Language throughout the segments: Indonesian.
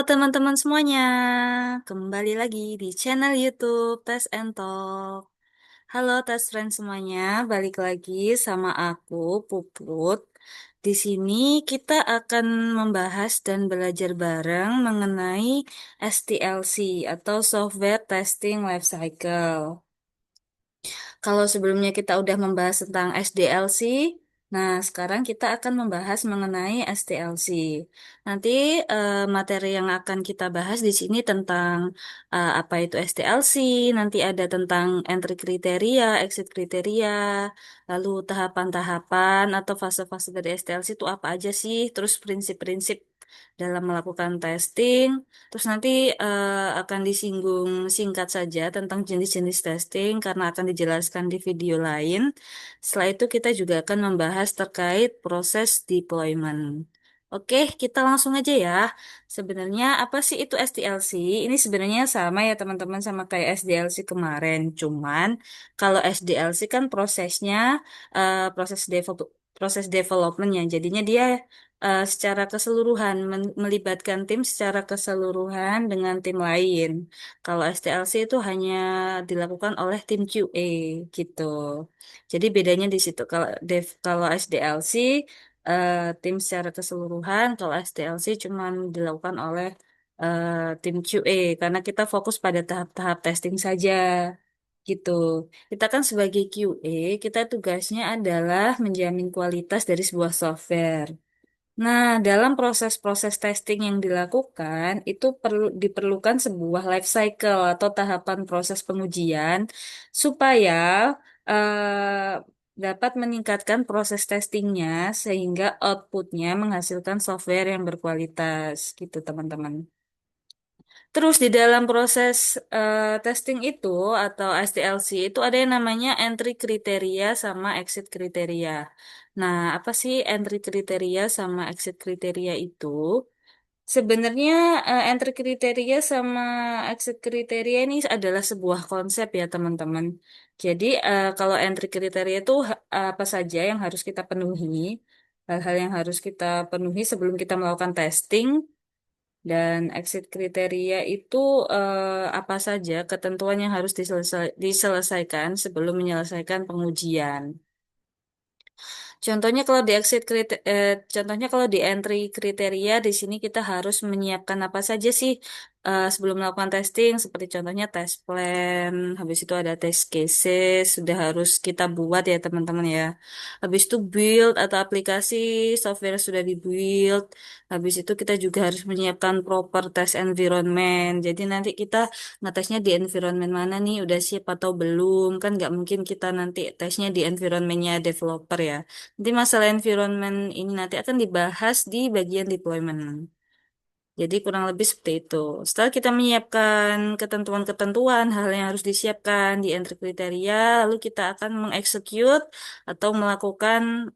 teman-teman semuanya, kembali lagi di channel YouTube Test and Talk. Halo Test Friend semuanya, balik lagi sama aku Puput. Di sini kita akan membahas dan belajar bareng mengenai STLC atau Software Testing Lifecycle. Kalau sebelumnya kita udah membahas tentang SDLC, nah sekarang kita akan membahas mengenai STLC. Nanti materi yang akan kita bahas di sini tentang apa itu STLC, nanti ada tentang entry kriteria, exit kriteria, lalu tahapan-tahapan atau fase-fase dari STLC itu apa aja sih, terus prinsip-prinsip dalam melakukan testing. Terus nanti akan disinggung singkat saja tentang jenis-jenis testing karena akan dijelaskan di video lain. Setelah itu kita juga akan membahas terkait proses deployment. Oke, kita langsung aja ya. Sebenarnya apa sih itu SDLC? Ini sebenarnya sama ya teman-teman sama kayak SDLC kemarin. Cuman kalau SDLC kan prosesnya proses developmentnya. Jadinya dia secara keseluruhan, melibatkan tim secara keseluruhan dengan tim lain. Kalau STLC itu hanya dilakukan oleh tim QA gitu. Jadi bedanya di situ. Kalau SDLC tim secara keseluruhan, kalau STLC cuma dilakukan oleh tim QA karena kita fokus pada tahap-tahap testing saja. Gitu. Kita kan sebagai QA, kita tugasnya adalah menjamin kualitas dari sebuah software. Nah, dalam proses-proses testing yang dilakukan, itu diperlukan sebuah life cycle atau tahapan proses pengujian supaya dapat meningkatkan proses testingnya sehingga outputnya menghasilkan software yang berkualitas, gitu teman-teman. Terus di dalam proses testing itu atau SDLC itu ada yang namanya entry kriteria sama exit kriteria. Nah, apa sih entry kriteria sama exit kriteria itu? Sebenarnya entry kriteria sama exit kriteria ini adalah sebuah konsep ya teman-teman. Jadi kalau entry kriteria itu apa saja yang harus kita penuhi, hal-hal yang harus kita penuhi sebelum kita melakukan testing. Dan exit kriteria itu apa saja ketentuan yang harus diselesaikan sebelum menyelesaikan pengujian. Contohnya kalau di entry kriteria di sini kita harus menyiapkan apa saja sih sebelum melakukan testing seperti contohnya test plan, habis itu ada test cases sudah harus kita buat ya teman-teman ya. Habis itu build atau aplikasi software sudah dibuild. Habis itu kita juga harus menyiapkan proper test environment. Jadi nanti kita ngetesnya di environment mana nih udah siap atau belum kan nggak mungkin kita nanti tesnya di environmentnya developer ya. Nanti masalah environment ini nanti akan dibahas di bagian deployment. Jadi kurang lebih seperti itu. Setelah kita menyiapkan ketentuan-ketentuan, hal yang harus disiapkan di entry kriteria, lalu kita akan mengeksekut atau melakukan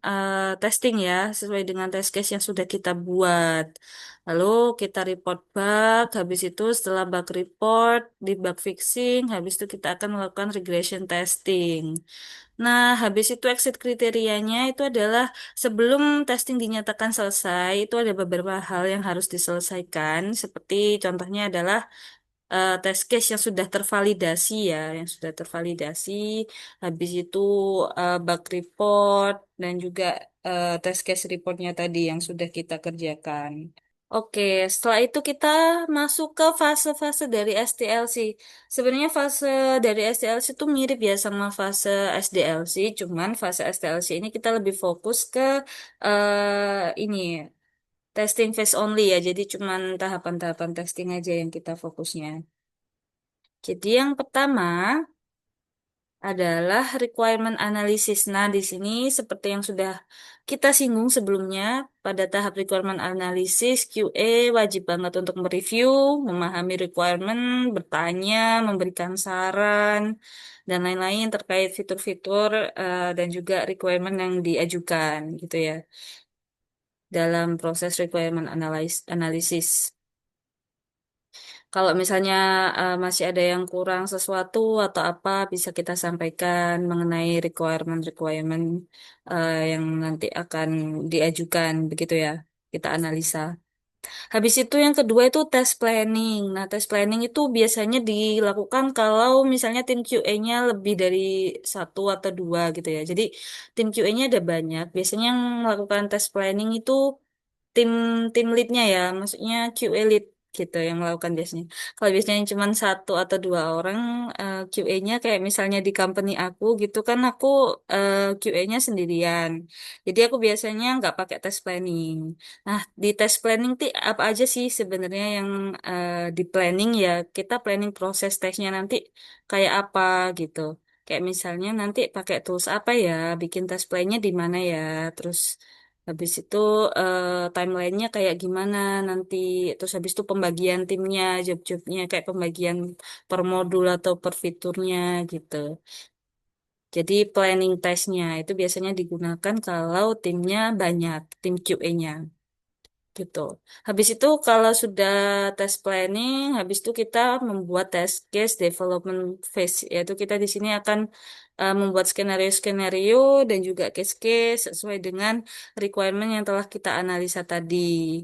testing ya, sesuai dengan test case yang sudah kita buat. Lalu kita report bug, habis itu setelah bug report, di bug fixing, habis itu kita akan melakukan regression testing. Nah, habis itu exit kriterianya itu adalah sebelum testing dinyatakan selesai, itu ada beberapa hal yang harus diselesaikan, seperti contohnya adalah test case yang sudah tervalidasi ya, yang sudah tervalidasi, habis itu bug report, dan juga test case reportnya tadi yang sudah kita kerjakan. Oke, setelah itu kita masuk ke fase-fase dari STLC. Sebenarnya fase dari STLC itu mirip ya sama fase SDLC, cuman fase STLC ini kita lebih fokus ke ini testing phase only ya. Jadi cuman tahapan-tahapan testing aja yang kita fokusnya. Jadi yang pertama adalah requirement analysis. Nah, di sini seperti yang sudah kita singgung sebelumnya, pada tahap requirement analysis, QA wajib banget untuk mereview, memahami requirement, bertanya, memberikan saran, dan lain-lain terkait fitur-fitur dan juga requirement yang diajukan, gitu ya, dalam proses requirement analysis. Kalau misalnya masih ada yang kurang sesuatu atau apa, bisa kita sampaikan mengenai requirement-requirement yang nanti akan diajukan, begitu ya. Kita analisa. Habis itu yang kedua itu tes planning. Nah, tes planning itu biasanya dilakukan kalau misalnya tim QA-nya lebih dari satu atau dua gitu ya. Jadi tim QA-nya ada banyak. Biasanya yang melakukan tes planning itu tim tim leadnya ya, maksudnya QA lead gitu yang melakukan biasanya. Kalau biasanya cuma satu atau dua orang QA-nya kayak misalnya di company aku gitu kan aku QA-nya sendirian. Jadi aku biasanya nggak pakai tes planning. Nah, di tes planning tuh apa aja sih sebenarnya yang di planning ya kita planning proses tesnya nanti kayak apa gitu. Kayak misalnya nanti pakai tools apa ya, bikin test plan-nya di mana ya, terus habis itu timelinenya kayak gimana nanti, terus habis itu pembagian timnya, job-jobnya kayak pembagian per modul atau per fiturnya gitu. Jadi planning testnya itu biasanya digunakan kalau timnya banyak, tim QA-nya gitu. Habis itu kalau sudah tes planning, habis itu kita membuat test case development phase, yaitu kita di sini akan membuat skenario-skenario dan juga case-case sesuai dengan requirement yang telah kita analisa tadi.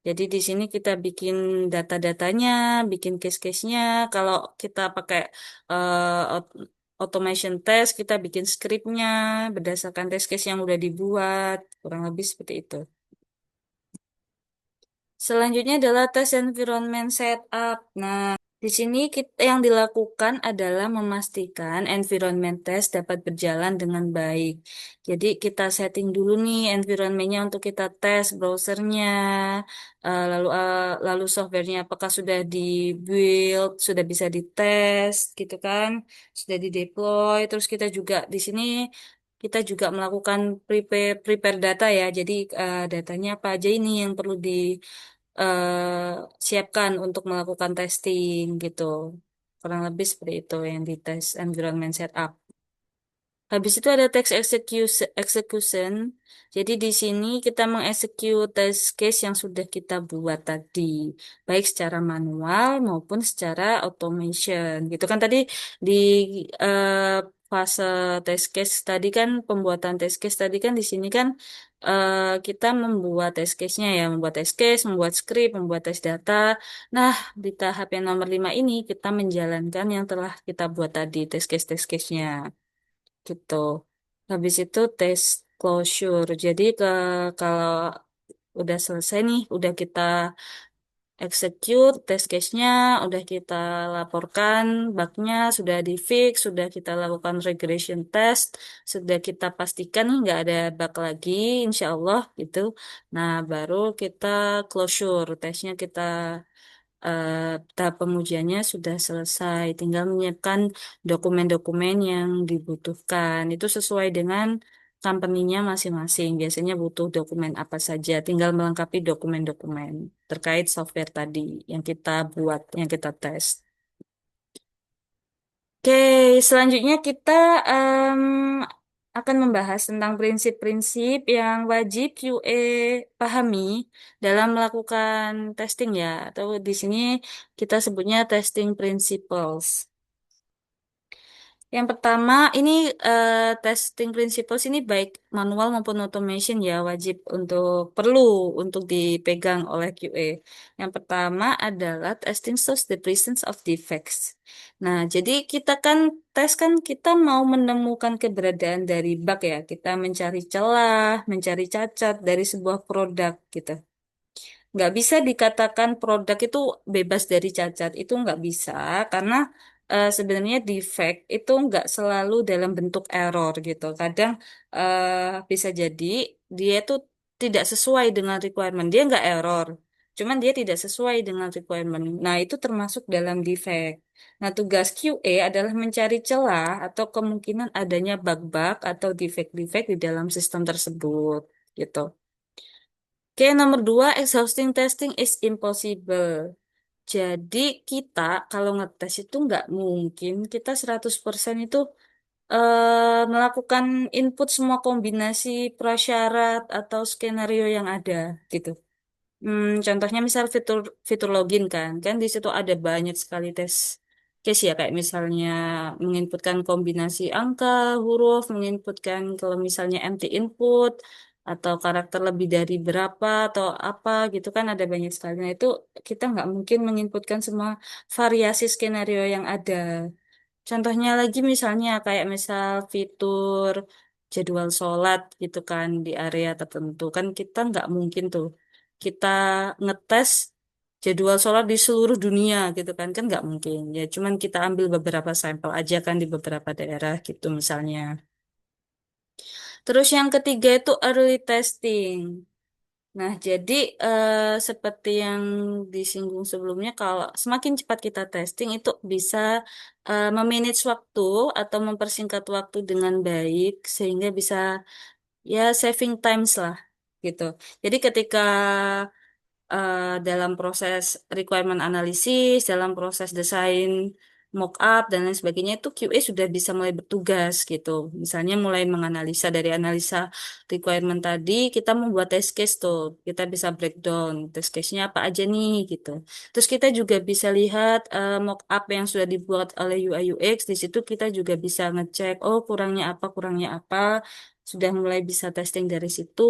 Jadi di sini kita bikin data-datanya, bikin case-case-nya. Kalau kita pakai automation test, kita bikin script-nya berdasarkan test case yang udah dibuat, kurang lebih seperti itu. Selanjutnya adalah tes environment setup. Nah, di sini yang dilakukan adalah memastikan environment test dapat berjalan dengan baik. Jadi kita setting dulu nih environmentnya untuk kita tes browsernya, lalu softwarenya apakah sudah di build, sudah bisa dites, gitu kan, sudah di deploy. Terus kita juga di sini kita juga melakukan prepare data ya. Jadi datanya apa aja ini yang perlu di siapkan untuk melakukan testing gitu. Kurang lebih seperti itu yang di tes environment setup. Habis itu ada text execution. Jadi di sini kita mengexecute test case yang sudah kita buat tadi, baik secara manual maupun secara automation. Gitu kan tadi di eh, fase test case tadi kan pembuatan test case tadi kan di sini kan kita membuat test case-nya ya, membuat test case, membuat script, membuat test data. Nah, di tahap yang nomor 5 ini kita menjalankan yang telah kita buat tadi test case-nya gitu. Habis itu tes closure. Jadi kalau udah selesai nih, udah kita execute test case-nya, udah kita laporkan bugnya, sudah di fix, sudah kita lakukan regression test, sudah kita pastikan nih nggak ada bug lagi, insya Allah gitu. Nah, baru kita closure, tesnya kita tahap pengujiannya sudah selesai, tinggal menyiapkan dokumen-dokumen yang dibutuhkan. Itu sesuai dengan company-nya masing-masing. Biasanya butuh dokumen apa saja, tinggal melengkapi dokumen-dokumen terkait software tadi yang kita buat, yang kita tes. Oke, selanjutnya kita em, akan membahas tentang prinsip-prinsip yang wajib QA pahami dalam melakukan testing ya, atau di sini kita sebutnya testing principles. Yang pertama, ini testing principles ini baik manual maupun automation ya, wajib perlu untuk dipegang oleh QA. Yang pertama adalah testing shows the presence of defects. Nah, jadi kita kan tes kan kita mau menemukan keberadaan dari bug ya, kita mencari celah, mencari cacat dari sebuah produk gitu. Nggak bisa dikatakan produk itu bebas dari cacat, itu nggak bisa karena sebenarnya defect itu nggak selalu dalam bentuk error gitu. Kadang bisa jadi dia itu tidak sesuai dengan requirement, dia nggak error, cuman dia tidak sesuai dengan requirement. Nah, itu termasuk dalam defect. Nah, tugas QA adalah mencari celah atau kemungkinan adanya bug-bug atau defect-defect di dalam sistem tersebut gitu. Oke, nomor dua, exhausting testing is impossible. Jadi kita kalau ngetes itu nggak mungkin kita 100% itu melakukan input semua kombinasi prasyarat atau skenario yang ada gitu. Contohnya misal fitur fitur login kan di situ ada banyak sekali tes case ya kayak misalnya menginputkan kombinasi angka, huruf, menginputkan kalau misalnya empty input, atau karakter lebih dari berapa atau apa gitu kan ada banyak sekali. Nah itu kita nggak mungkin menginputkan semua variasi skenario yang ada. Contohnya lagi misalnya kayak misal fitur jadwal sholat gitu kan di area tertentu kan kita nggak mungkin tuh kita ngetes jadwal sholat di seluruh dunia gitu kan nggak mungkin ya cuman kita ambil beberapa sampel aja kan di beberapa daerah gitu misalnya. Terus yang ketiga itu early testing. Nah, jadi seperti yang disinggung sebelumnya, kalau semakin cepat kita testing itu bisa memanage waktu atau mempersingkat waktu dengan baik sehingga bisa ya saving times lah gitu. Jadi ketika dalam proses requirement analisis, dalam proses desain mockup dan lain sebagainya itu QA sudah bisa mulai bertugas gitu. Misalnya mulai menganalisa dari analisa requirement tadi, kita membuat test case tuh. Kita bisa breakdown test case-nya apa aja nih gitu. Terus kita juga bisa lihat mockup yang sudah dibuat oleh UI UX. Di situ kita juga bisa ngecek, oh kurangnya apa. Sudah mulai bisa testing dari situ.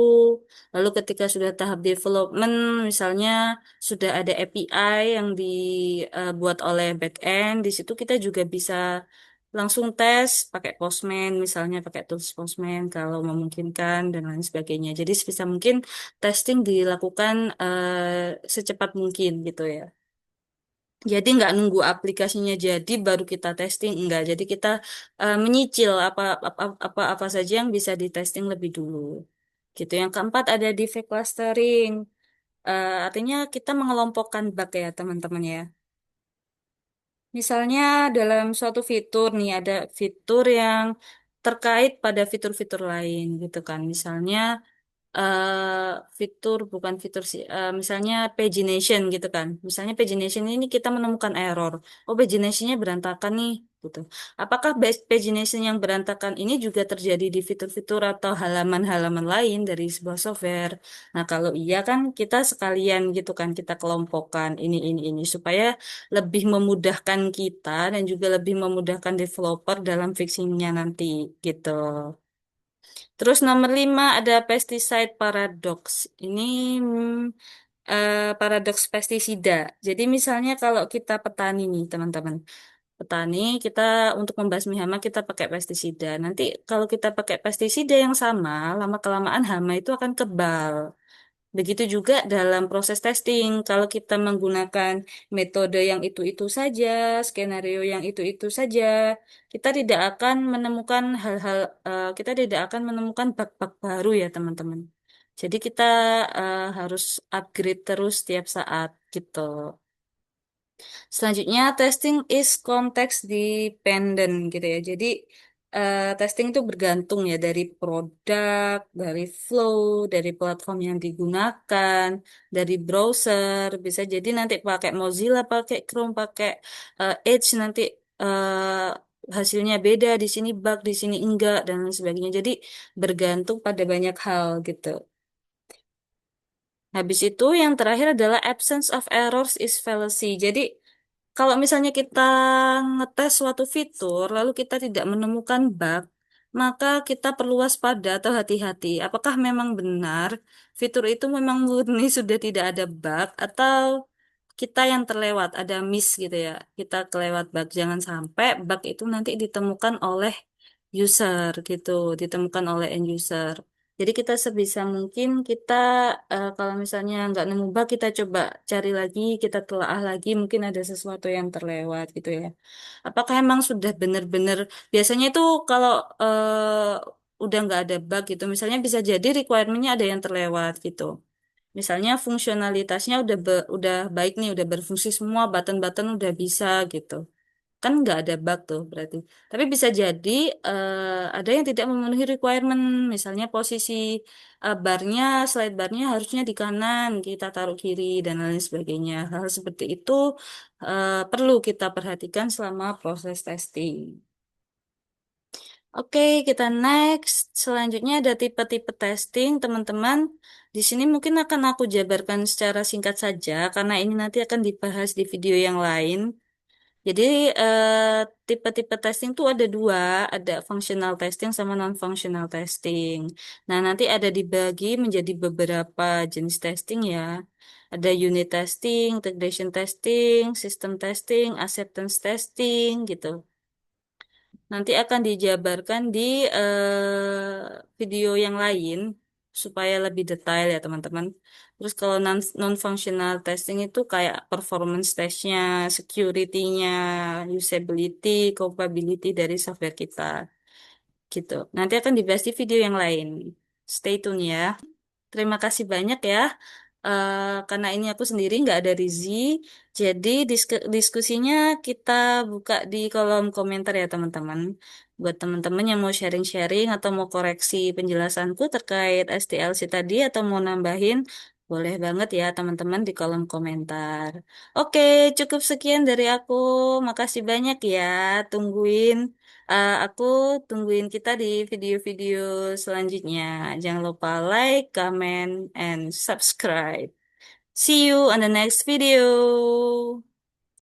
Lalu ketika sudah tahap development, misalnya sudah ada API yang dibuat oleh backend, di situ kita juga bisa langsung tes pakai Postman, misalnya pakai tools Postman kalau memungkinkan dan lain sebagainya. Jadi sebisa mungkin testing dilakukan secepat mungkin gitu ya. Jadi nggak nunggu aplikasinya jadi baru kita testing, enggak. Jadi kita menyicil apa saja yang bisa di testing lebih dulu. Gitu. Yang keempat ada defect clustering. Artinya kita mengelompokkan bug ya teman-teman ya. Misalnya dalam suatu fitur nih ada fitur yang terkait pada fitur-fitur lain gitu kan. Misalnya fitur bukan fitur sih misalnya pagination gitu kan misalnya pagination ini kita menemukan error oh paginationnya berantakan nih gitu apakah pagination yang berantakan ini juga terjadi di fitur-fitur atau halaman-halaman lain dari sebuah software nah kalau iya kan kita sekalian gitu kan kita kelompokkan ini supaya lebih memudahkan kita dan juga lebih memudahkan developer dalam fixingnya nanti gitu. Terus nomor 5 ada pesticide paradox. Ini paradoks pestisida. Jadi misalnya kalau kita petani nih teman-teman. Petani kita untuk membasmi hama kita pakai pestisida. Nanti kalau kita pakai pestisida yang sama, lama-kelamaan hama itu akan kebal. Begitu juga dalam proses testing. Kalau kita menggunakan metode yang itu-itu saja, skenario yang itu-itu saja, kita tidak akan menemukan kita tidak akan menemukan bug-bug baru ya teman-teman. Jadi kita harus upgrade terus setiap saat gitu. Selanjutnya, testing is context dependent gitu ya. Jadi, testing itu bergantung ya dari produk, dari flow, dari platform yang digunakan, dari browser. Bisa jadi nanti pakai Mozilla, pakai Chrome, pakai Edge nanti hasilnya beda. Di sini bug, di sini enggak, dan lain sebagainya. Jadi, bergantung pada banyak hal gitu. Habis itu yang terakhir adalah absence of errors is fallacy. Jadi kalau misalnya kita ngetes suatu fitur lalu kita tidak menemukan bug, maka kita perlu waspada atau hati-hati. Apakah memang benar fitur itu memang murni sudah tidak ada bug atau kita yang terlewat, ada miss gitu ya. Kita kelewat bug. Jangan sampai bug itu nanti ditemukan oleh user gitu, ditemukan oleh end user. Jadi kita sebisa mungkin kita kalau misalnya nggak nemu bug kita coba cari lagi, kita telaah lagi, mungkin ada sesuatu yang terlewat gitu ya. Apakah emang sudah benar-benar biasanya itu kalau udah nggak ada bug gitu, misalnya bisa jadi requirement-nya ada yang terlewat gitu. Misalnya fungsionalitasnya udah baik nih, udah berfungsi semua, button-button udah bisa gitu. Kan nggak ada bug tuh berarti. Tapi bisa jadi ada yang tidak memenuhi requirement. Misalnya posisi barnya, slide barnya harusnya di kanan, kita taruh kiri dan lain sebagainya. Hal seperti itu perlu kita perhatikan selama proses testing. Oke, kita next. Selanjutnya ada tipe-tipe testing, teman-teman. Di sini mungkin akan aku jabarkan secara singkat saja, karena ini nanti akan dibahas di video yang lain. Jadi tipe-tipe testing tuh ada dua, ada functional testing sama non-functional testing. Nah, nanti ada dibagi menjadi beberapa jenis testing ya. Ada unit testing, integration testing, system testing, acceptance testing gitu. Nanti akan dijabarkan di video yang lain supaya lebih detail ya teman-teman. Terus kalau non-functional testing itu kayak performance testnya, security-nya, usability, compatibility dari software kita gitu. Nanti akan dibahas di video yang lain. Stay tune ya. Terima kasih banyak ya. Karena ini aku sendiri nggak ada Rizi, jadi diskusinya kita buka di kolom komentar ya teman-teman. Buat teman-teman yang mau sharing-sharing atau mau koreksi penjelasanku terkait STLC tadi atau mau nambahin, boleh banget ya teman-teman di kolom komentar. Oke, cukup sekian dari aku. Makasih banyak ya. Tungguin aku tungguin kita di video-video selanjutnya. Jangan lupa like, comment, and subscribe. See you on the next video.